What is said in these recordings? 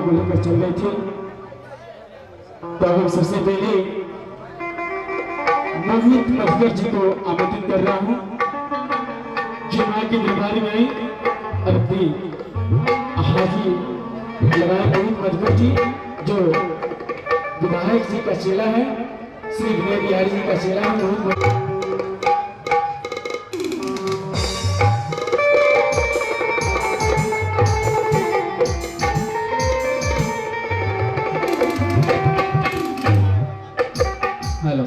को लेकर चल रही थी। तो अब सबसे पहले मोहित मधुकर जी को आमंत्रित कर रहा हूँ कि माँ के दरबार में आई और अपनी हाजी लगाए मोहित मधुकर जी जो विधायक जी का चेला है, श्री विनय बिहारी जी का चेला है मोहित। हेलो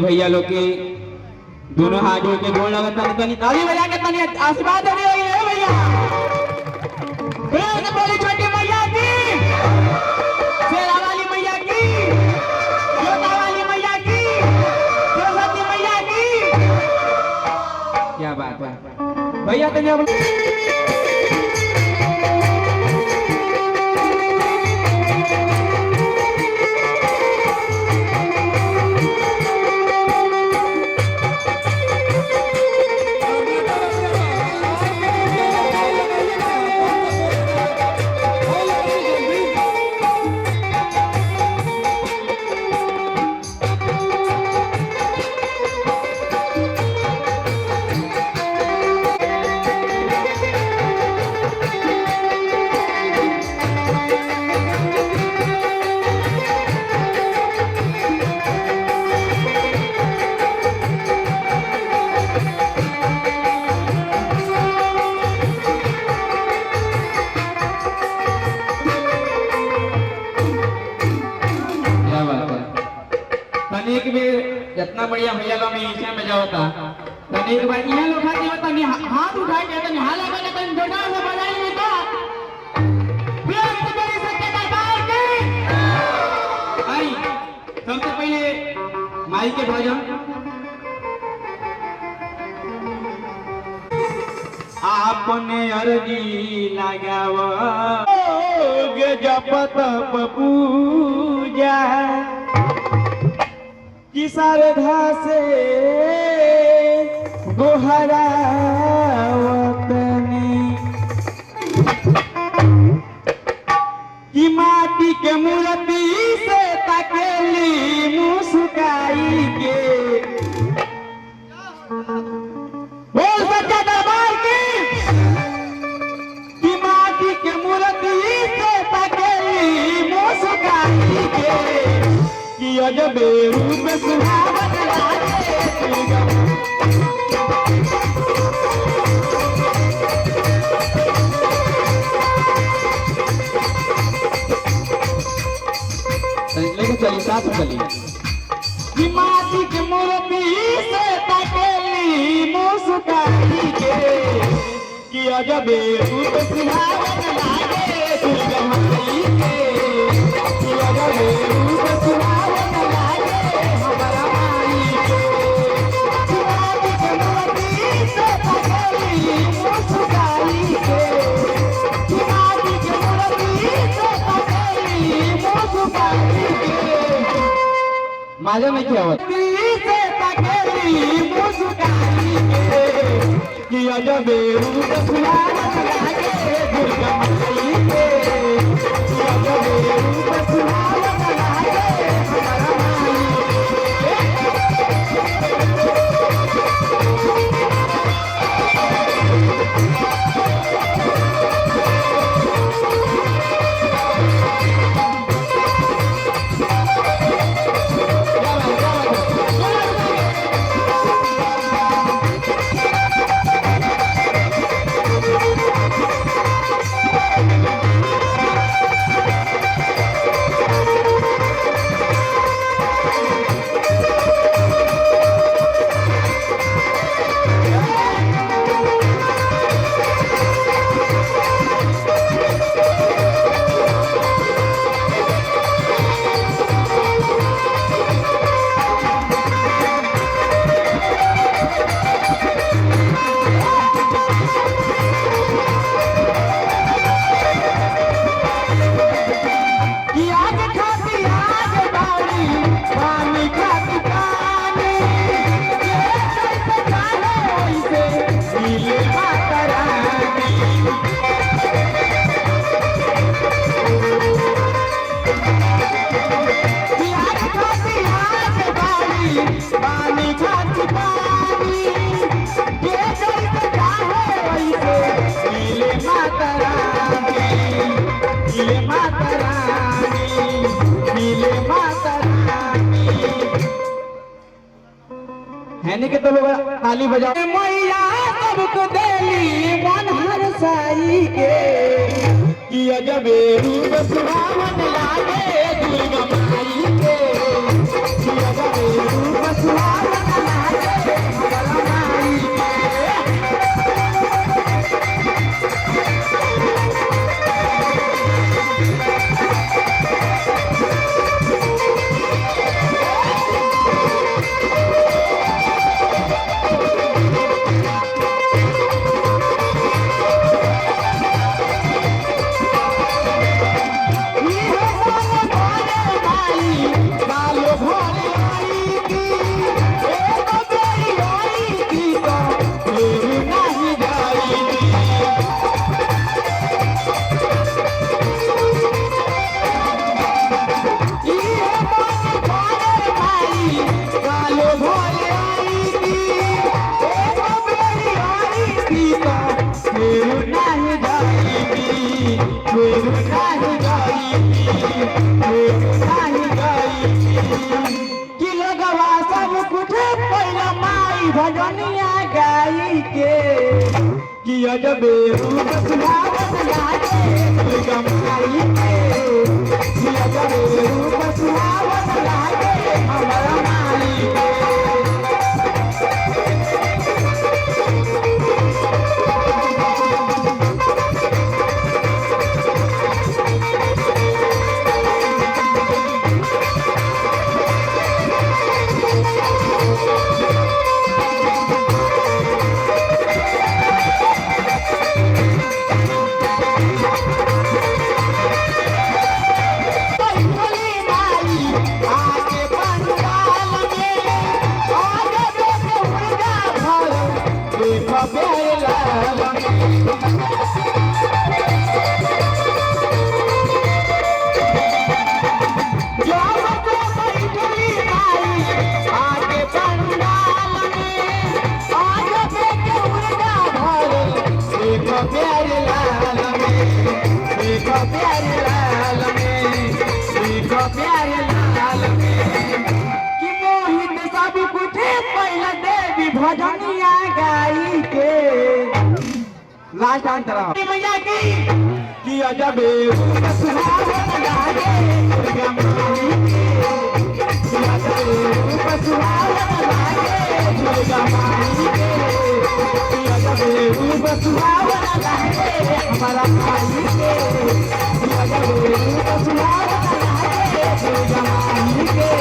भैया लोग के दोनों हाथ जोड़ के गोड़ लगा तनी ताली बजा के तनी आशीर्वाद देने लगे हैं भैया। प्रेम से बोली छोटी मैया की, शेरा वाली मैया की, जोता वाली मैया की, सरस्वती मैया की। क्या बात है भैया तनी एक बेर जितना बढ़िया भैया लोग नीचे में जाओ था तने एक बार ये लोग खाती होता नहीं हाथ उठा के तने हाला के तने जोड़ा से बजाई नहीं तो प्यार से बड़ी सत्य दरबार की आई। सबसे पहले माई के भजन आपने अर्जी लगावा गे जपत पूजा कि शारदा से गोहरा वतनी कि माटी के मूर्ति से तकेली मुस्काई के बोल सच्चा दरबार की कि माटी के मूर्ति से तकेली मुस्काई के कि अजबे रूप सुहावत लागे लेके चली साथ चली कि माटी के मूर्ति से तकेली मुस्काई के कि अजबे रूप सुहावत लागे दुर्गा माई के कि अजबे रूप सुहावत माझा में क्या होता कि अजबे रूप सुहावत लागे दुर्गा माई के कि अजबे रूप सुहावत लागे हमारा के तो लोग ताली बजाओ। मैया सबको देली मन हर साई के कि अजबे रूप सुहावन लागे दुर्गा माई के, कि अजबे रूप सुहावन लागे दुर्गा माई के। भजनिया गाई के कि अजबे रूप सुहावन लागे दुर्गा माई के, कि अजबे रूप सुहावन लागे हमारा माई के। भजनिया गाई के लास्ट अंतरा मैया की कि अजबे रूप सुहावन लागे दुर्गा माई के, कि अजबे रूप सुहावन लागे दुर्गा माई के, कि अजबे रूप सुहावन लागे हमारा माई के, कि अजबे रूप सुहावन लागे दुर्गा माई के,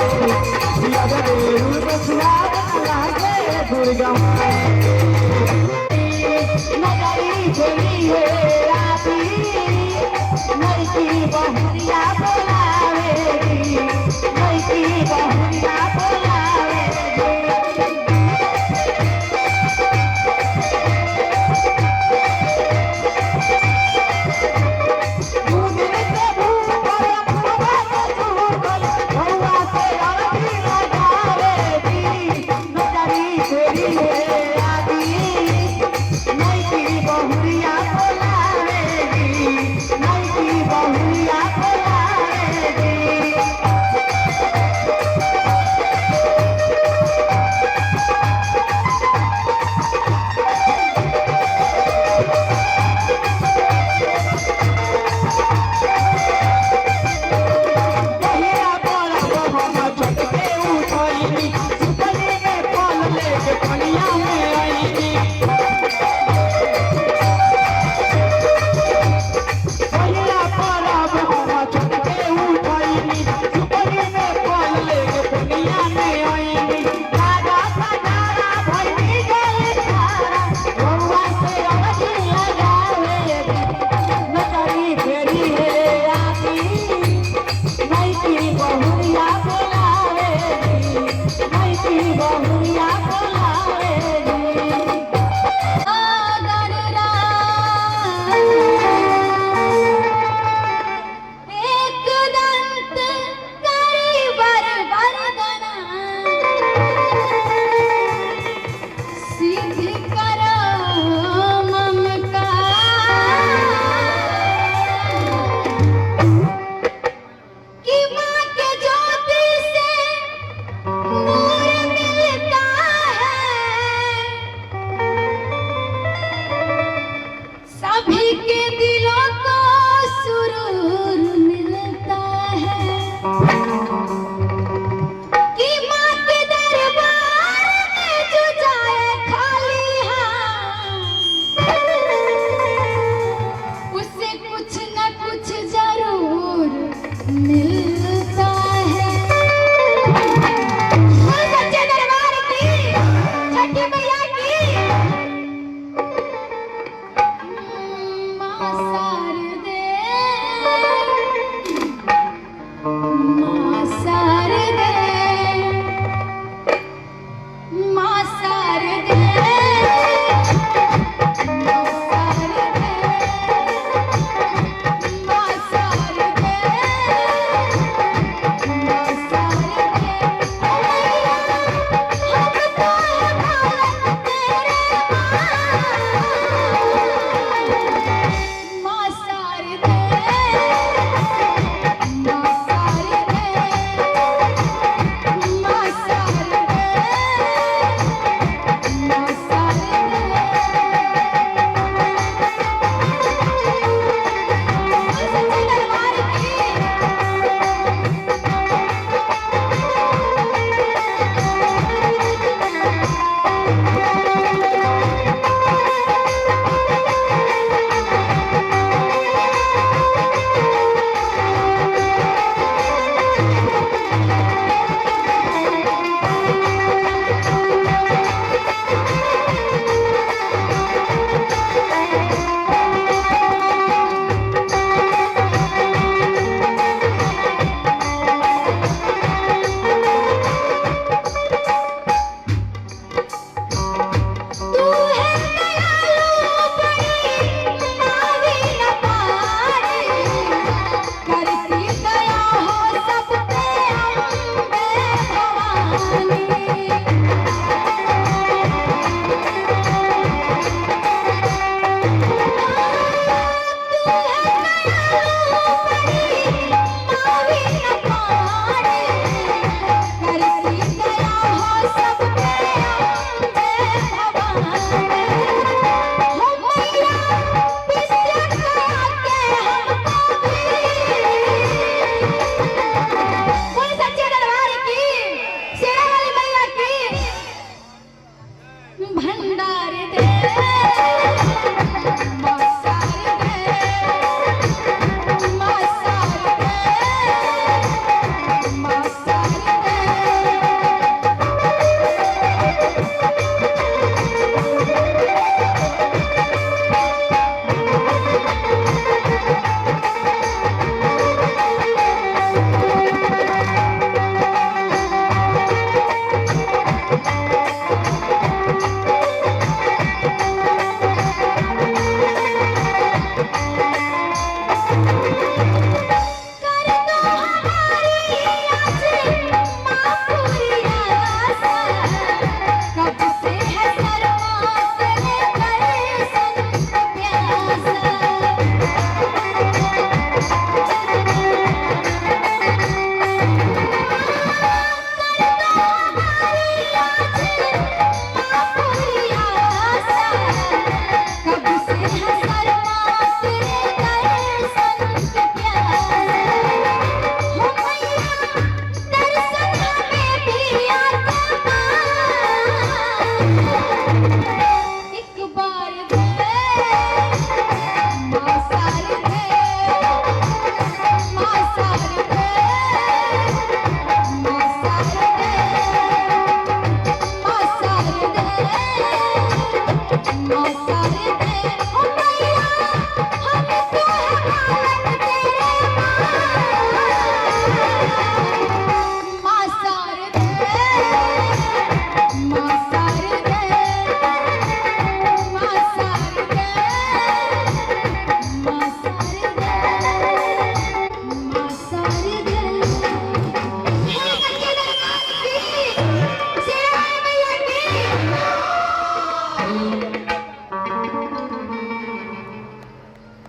कि अजबे रूप सुहावन लागे दुर्गा माई के। नगरी चली है राती नई बहुरिया बोलावेगी, नई बहुरिया बोलावेगी। दूध से भूखल भौवा से झूठल भौवा से अरबी लगावेगी, नगरी चली है राती नई बहुरिया बोलावेगी, नई बहुरिया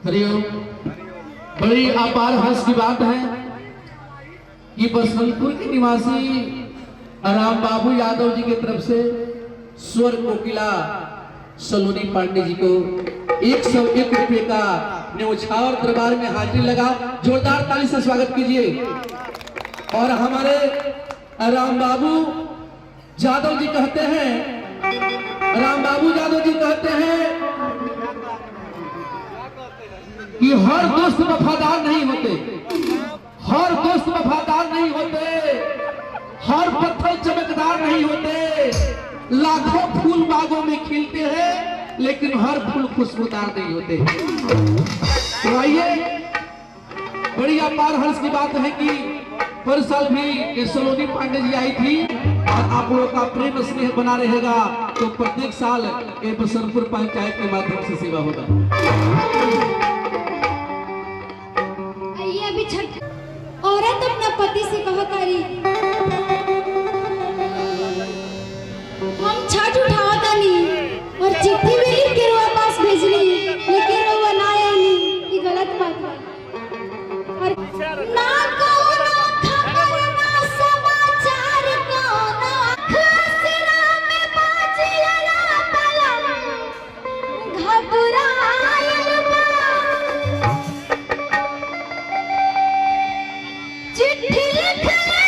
हरिओम। बड़ी अपार हर्ष की बात है कि बसंतपुर के निवासी राम बाबू यादव जी की तरफ से स्वर कोकिला सलोनी पांडे जी को 101 रुपए का न्यौछावर दरबार में हाजिरी लगा। जोरदार ताली से स्वागत कीजिए। और हमारे राम बाबू यादव जी कहते हैं, राम बाबू यादव जी कहते हैं कि हर दोस्त वफादार नहीं होते, हर दोस्त वफादार नहीं होते, हर पत्थर चमकदार नहीं होते, लाखों फूल बागों में खिलते हैं लेकिन हर फूल खुशबूदार नहीं होते। तो आइए, बड़ी अपार हर्ष की बात है कि हर साल भी ये सलोनी पांडे जी आई थी और आप लोगों का प्रेम स्नेह बना रहेगा तो प्रत्येक साल ये बसंतपुर पंचायत के माध्यम से सेवा होगा। अभी छठ औरत अपना पति से कहा करी हम छठ उठावता नहीं और चिट्ठी भी लिख के रोआ पास भेजली लेकिन रोआ ना आनी, ये गलत बात है। और ना कौनो खबर ना समाचार कौनो खसरा में बाजिया पलम घबरायल बा चिट्ठी लिखले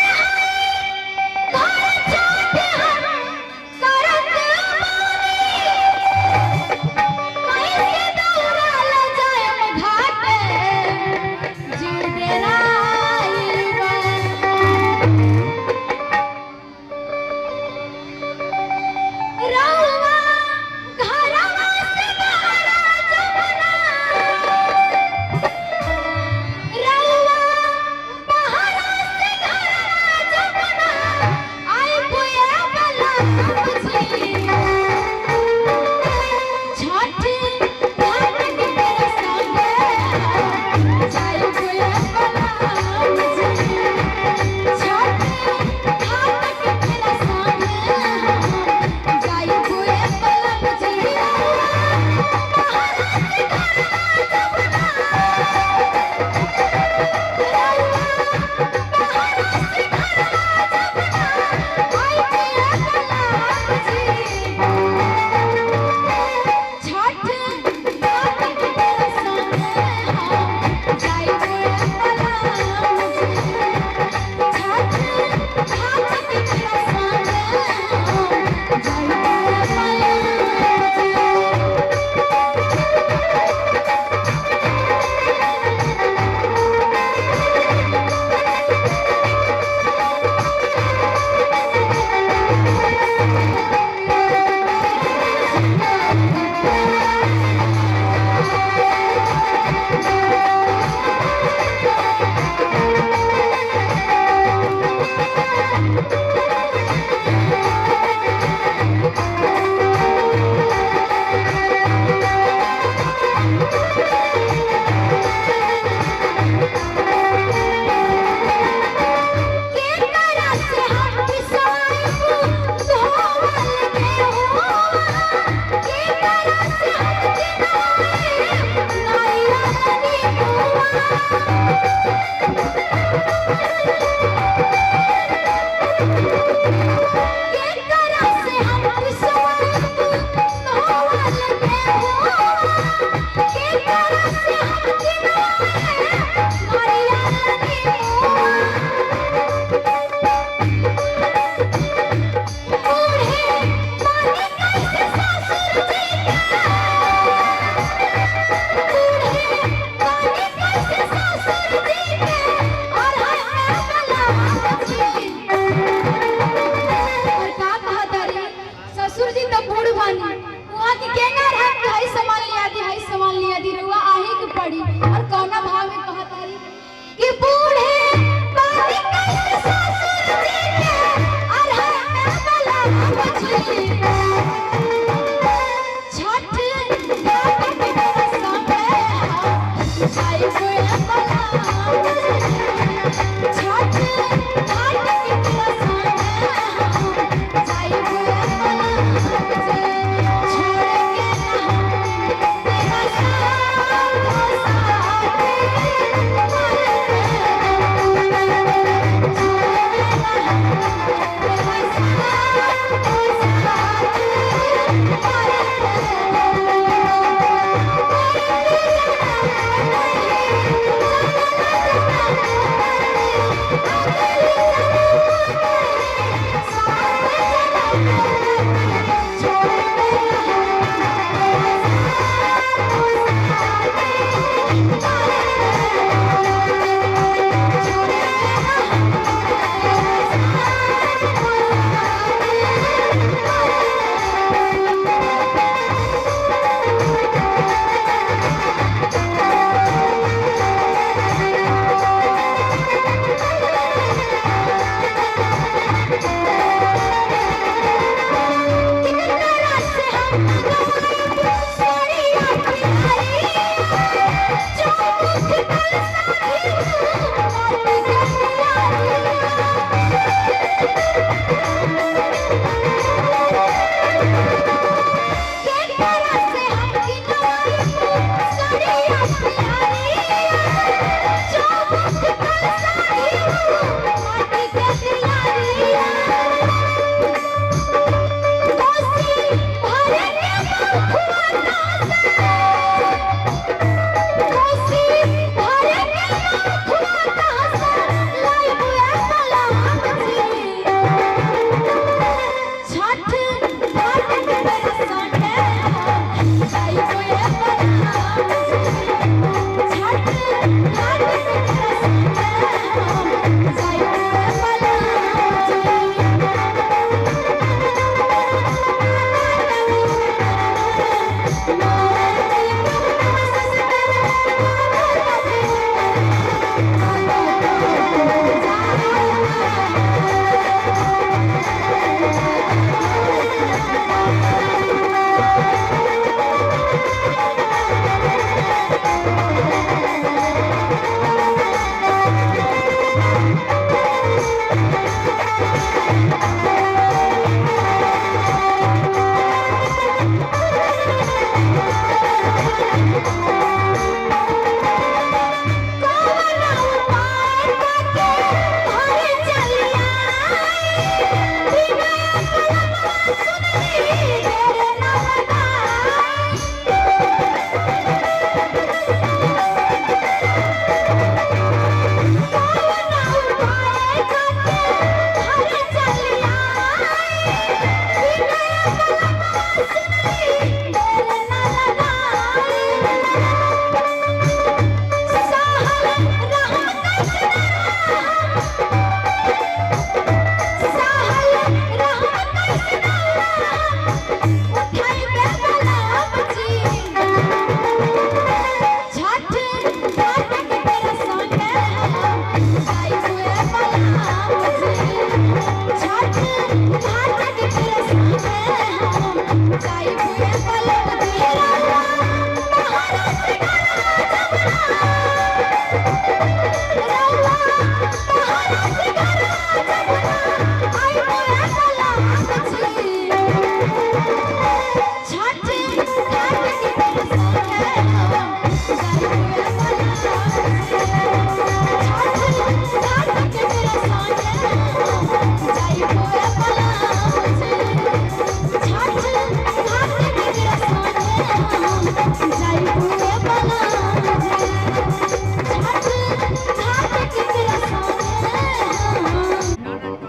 घर जाके हम करत बानी कैसे दौड़ल जाए घाटे जिंदराइल बा रउआ घरवा से बाहर जमुना रउआ बाहर से घरवा जमुना आई पुए बला बुझी छठ घाट के तेरे संगे जाई पुए बला बुझी छठ घाट के तेरे संगे जाई पुए बला बुझी बाहर से ससुर जी तो बूढ़ बानी वहाँ की केना रहा कि हाई सामान लिया दी रुआ आहे के पड़ी और कौना भाव में कहा तारी कि बूढ़े बानी कैसे ससुर जी के और है बला बची छठ घाट के संगे जाई कोई बला छठ घाट के संगे जाई कोई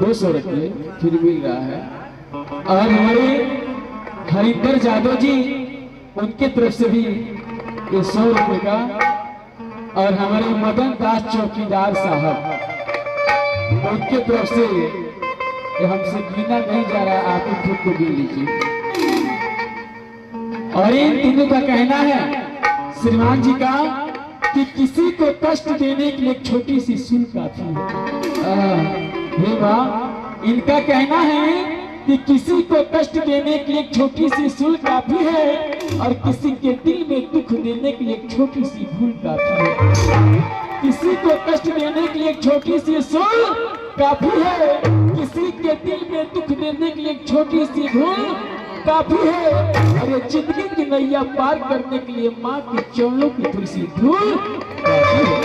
200 रुपये फिर मिल रहा है। और हमारे हरिंदर जादव जी, उनके तरफ से भी ये 100 रुपये का। और हमारे मदन दास चौकीदार साहब, उनके तरफ से ये हमसे गिना नहीं जा रहा, आप ही खुद को गिन लीजिए। और इन तीनों का कहना है श्रीमान जी का कि किसी को कष्ट देने के लिए एक छोटी सी सुन काफी है। हे वाह, इनका कहना है कि किसी को कष्ट देने के लिए एक छोटी सी सुन काफी है, और किसी के दिल में दुख देने के लिए एक छोटी सी भूल काफी है। किसी को कष्ट देने के लिए एक छोटी सी सुन काफी है, किसी के दिल में दुख देने के लिए एक छोटी सी भूल काफी है। अरे जिंदगी की नैया पार करने के लिए माँ के चरणों की थोड़ी सी धूल काफी है।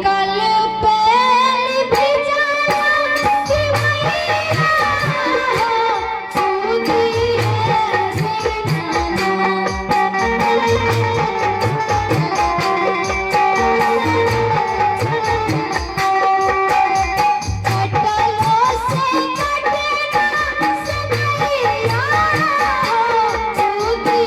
कल पैर भी जाना दीवाना होती कटलों से कटना सदैया होती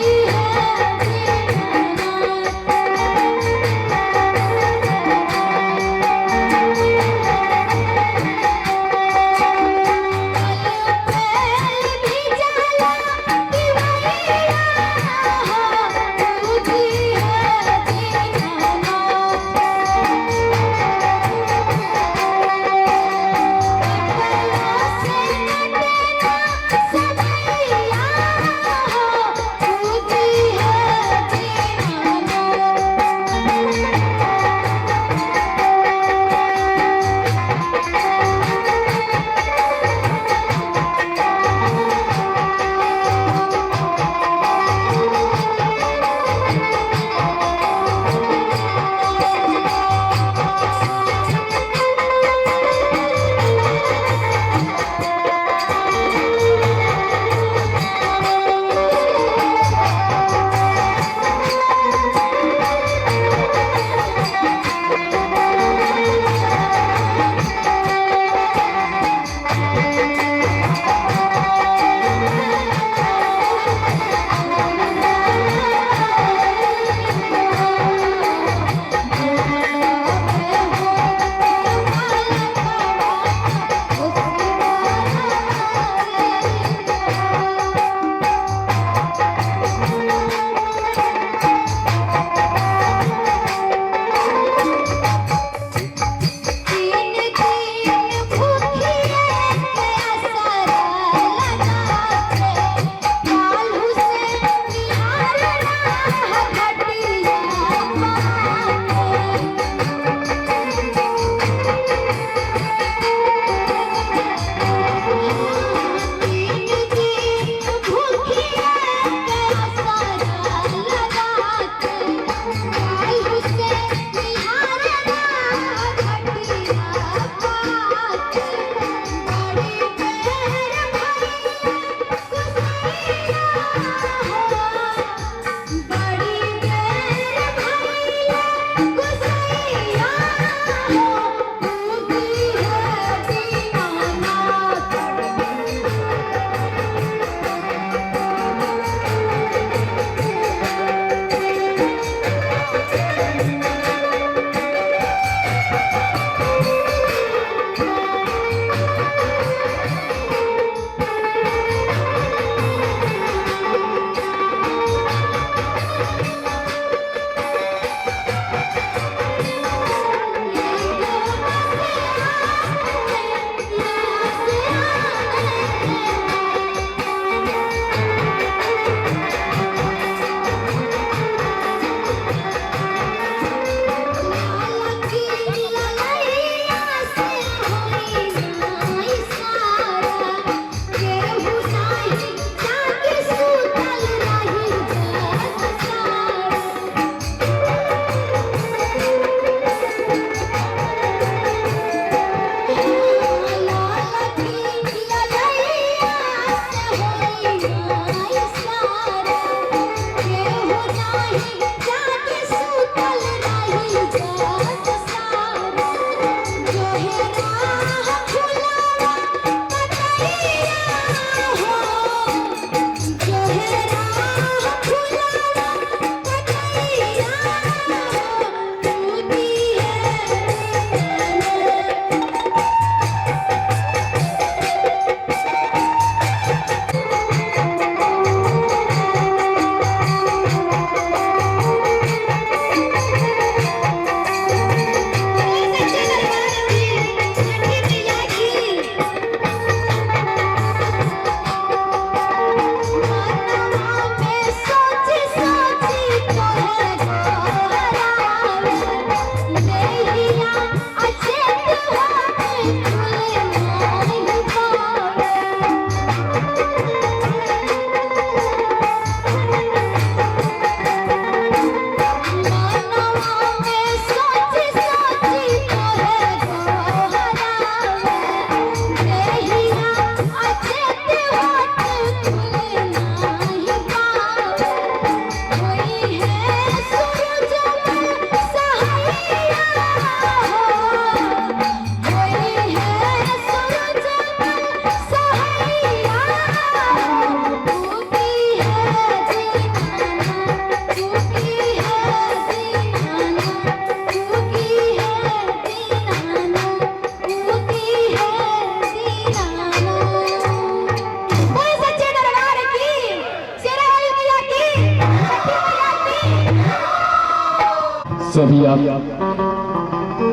सभी आप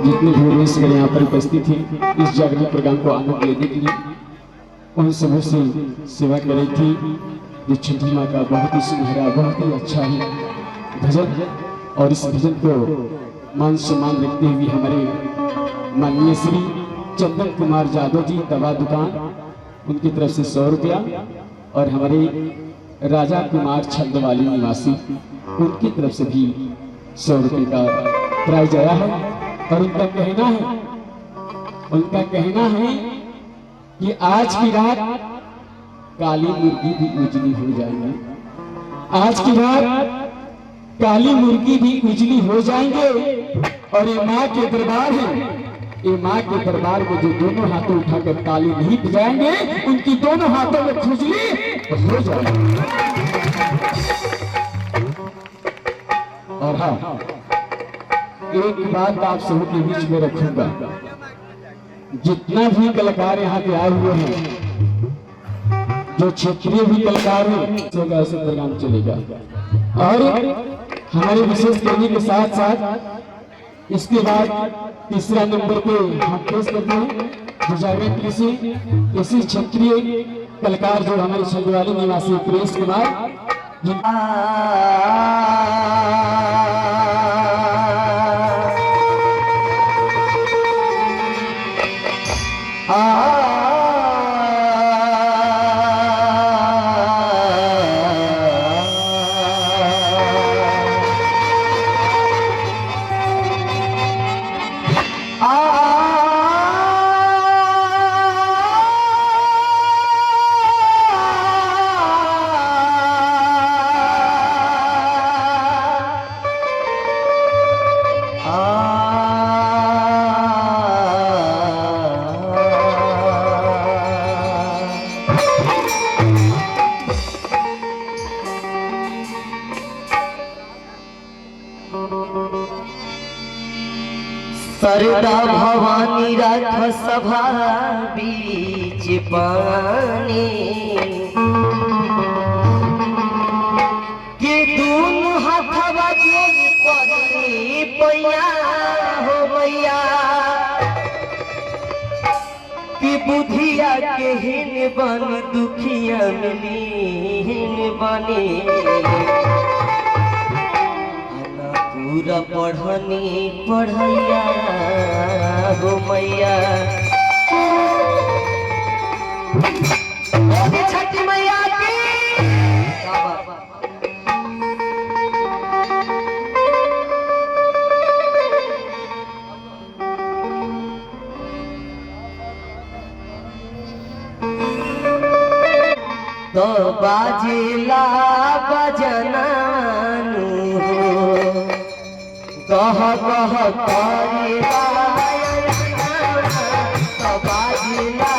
जितने भी रेस में यहाँ पर उपस्थित हैं इस जागरण प्रोग्राम को आनंद लेने के लिए उन सबों से सेवा कर रही थी। ये छठी माँ का बहुत ही सुनहरा बहुत ही अच्छा है भजन, और इस भजन को मान सम्मान रखते हुए हमारे माननीय श्री चंदन कुमार यादव जी दवा दुकान उनकी तरफ से 100 रुपया, और हमारे राजा कुमार छंदवाली निवासी उनकी तरफ से भी 100 रुपये का प्राइज आया है। और उनका कहना है कि आज की रात काली मुर्गी भी उजली हो जाएगी, आज की रात काली मुर्गी भी उजली हो जाएंगे। और ये माँ के दरबार है, ये माँ के दरबार में जो दोनों हाथों उठाकर ताली नहीं बजाएंगे उनकी दोनों हाथों में खुजली हो जाएगी। और हाँ, एक बात आप सभी के बीच में रखूंगा, जितना भी कलाकार यहाँ पे आए हुए हैं, जो क्षेत्रीय भी कलाकार हैं, ऐसे प्रोग्राम चलेगा। और हमारे विशेष करने के साथ साथ इसके बाद तीसरा नंबर पे हम पेश करते हैं जो जागरण कृषि इसी क्षेत्रीय कलाकार जो हमारे छंदवाली निवासी प्रेस कुमार सरदा भवानी रथ सभा बीच पानी के दोनों हाथवा जोड़ पड़ी पैया हो मैया कि बुधिया के हिन बन दुखिया मिली हिन बने पूरा पढ़नी पढ़ैया हो मैया छठी मैया की तो बाजिला बजनानु कह कह करेला बाजिला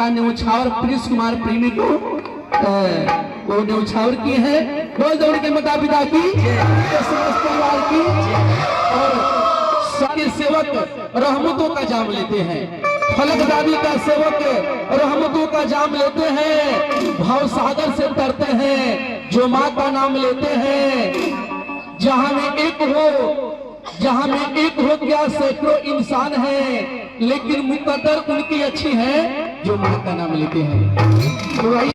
न्यौछावर प्रिंस कुमार प्रेमी को वो न्यौछावर किए हैं। बोल दौड़ के माता पिता की, समस्त परिवार की, और सारे सेवक रहमतों का जाम लेते हैं। फलक दादी का सेवक रहमतों का जाम लेते हैं, भाव सागर से तरते हैं, जो माँ का नाम लेते हैं। जहां में एक हो क्या सैकड़ों इंसान है, लेकिन मुकद्दर उनकी अच्छी है जो माँ का नाम लेते हैं। तो